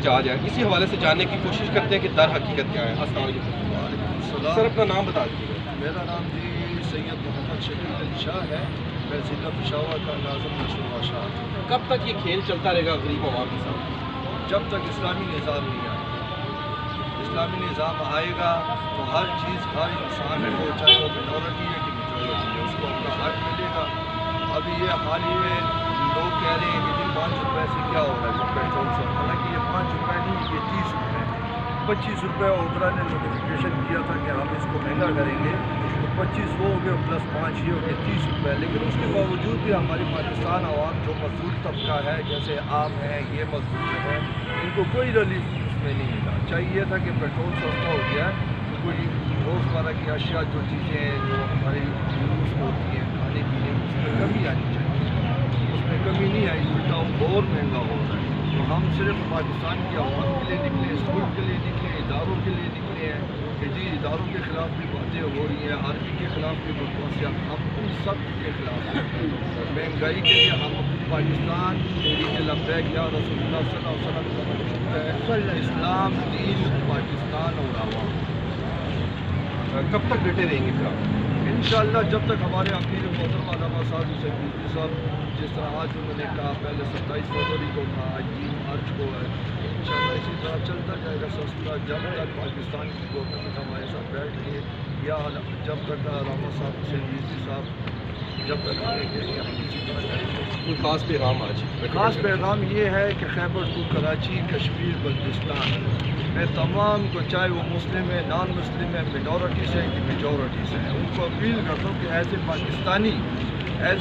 احتجاج ہے، اسی حوالے سے جاننے کی کوشش کرتے ہیں کہ در حقیقت کیا ہے۔ السلام علیکم سر، اپنا نام بتا دیجیے۔ میرا نام جی سید محمد شفیق علی شاہ ہے، میں ضلع پشاور کا ناظم نشر شاہ۔ کب تک یہ کھیل چلتا رہے گا غریب عوام کے ساتھ؟ جب تک اسلامی نظام نہیں آئے گا۔ اسلامی نظام آئے گا تو ہر چیز ہر انسان کو، چاہے وہ مینورٹی ہے کہ میجورٹی ہے، اس کو اپنا حق ملے گا۔ ابھی یہ حال ہی میں لوگ کہہ رہے ہیں کہ جی 5 روپے سے کیا ہو رہا ہے پیٹرول سے، حالانکہ یہ 5 روپے نہیں، یہ 30 روپے ہے۔ 25 روپے اوبرا نے نوٹیفیکیشن کیا تھا کہ ہم اس کو مہنگا کریں گے، تو 25 وہ ہو گئے پلس 5 یہ ہو گئے 30 روپے۔ لیکن اس کے باوجود بھی ہماری پاکستان عوام جو مزدور طبقہ ہے، جیسے عام ہے، یہ مزدور جو ہے، ان کو کوئی ریلیف اس میں نہیں ملا۔ چاہیے تھا کہ پیٹرول سستا ہو گیا ہے تو کوئی روزمرہ کی اشیاء جو چیزیں ہیں جو ہماری یوز ہوتی ہیں کھانے پینے میں، اس میں کمی آنی چاہیے۔ اس میں کمی نہیں آئی، الٹا اور مہنگا ہو رہا ہے۔ تو ہم صرف پاکستان کی عوام کے لیے نکلے، اسکول کے لیے نکلے، اداروں کے لیے نکلے ہیں کہ جی اداروں کے خلاف بھی باتیں ہو رہی ہیں، آرمی کے خلاف بھی بکواسیات، ہم ان سب کے خلاف ہیں۔ مہنگائی کے لیے ہم پاکستان تحریک لبیک یا رسول اللہ صلی اللہ علیہ وسلم کا منشور ہے، اسلام دین پاکستان اور عوام۔ کب تک ڈٹے رہیں گے پھر آپ؟ انشاءاللہ جب تک ہمارے امیر محترم علامہ صاحب حسین رضوی صاحب، جس طرح آج انہوں نے کہا، پہلے 27 فروری کو تھا، آج 3 مارچ کو ہے، انشاءاللہ اسی طرح چلتا جائے گا سلسلہ جب تک پاکستان کی گورنمنٹ ہمارے ساتھ بیٹھ کے، یا جب تک علامہ صاحب حسین رضوی صاحب جب تک ہمیں کہ ہم اسی طرح کریں گے۔ کوئی خاص پیغام آج؟ خاص پیغام یہ ہے کہ خیبر ٹو کراچی، کشمیر، بلوچستان میں تمام کو، چاہے وہ مسلم ہے، نان مسلم ہے، مینورٹیز ہیں کہ میجورٹیز ہیں، ان کو اپیل کرتا ہوں کہ ایز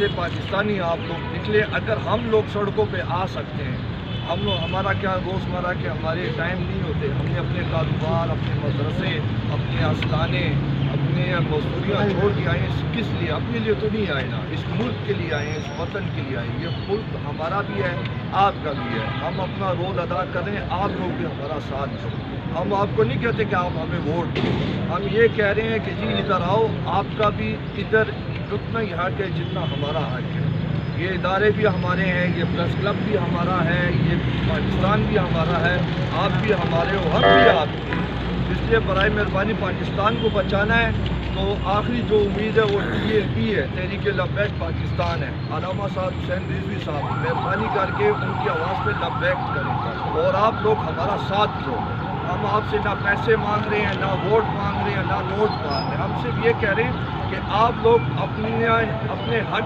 اے پاکستانی آپ لوگ نکلے۔ اگر ہم لوگ سڑکوں پہ آ سکتے ہیں، ہم لوگ، ہمارا کیا روزمرہ کے ہمارے ٹائم نہیں ہوتے، ہم نے اپنے کاروبار، اپنے مدرسے، اپنے آستانے، اپنے مزدوریاں چھوڑ کے آئے ہیں، کس لیے؟ اپنے لیے تو نہیں آئے نا، اس ملک کے لیے آئے ہیں، اس وطن کے لیے آئے ہیں۔ یہ ملک ہمارا بھی ہے، آپ کا بھی ہے، ہم اپنا رول ادا کر رہے ہیں، آپ لوگ بھی ہمارا ساتھ دو۔ ہم آپ کو نہیں کہتے کہ آپ ہمیں ووٹ دیں، ہم یہ کہہ رہے ہیں کہ جی ادھر آؤ، آپ کا بھی ادھر اتنا ہی حق ہے جتنا ہمارا حق ہے۔ یہ ادارے بھی ہمارے ہیں، یہ پریس کلب بھی ہمارا ہے، یہ پاکستان بھی ہمارا ہے، آپ بھی ہمارے ہو، ہم بھی آپ کے۔ اس لیے برائے مہربانی پاکستان کو بچانا ہے تو آخری جو امید ہے وہ TLP ہے، تحریک لبیک پاکستان ہے۔ علامہ صاحب حسین رضوی صاحب مہربانی کر کے ان کی آواز پہ لبیک کریں، اور آپ لوگ ہمارا ساتھ دو۔ ہم آپ سے نہ پیسے مانگ رہے ہیں، نہ ووٹ مانگ رہے ہیں، نہ نوٹ مانگ رہے ہیں، ہم صرف یہ کہہ رہے ہیں کہ آپ لوگ اپنے حق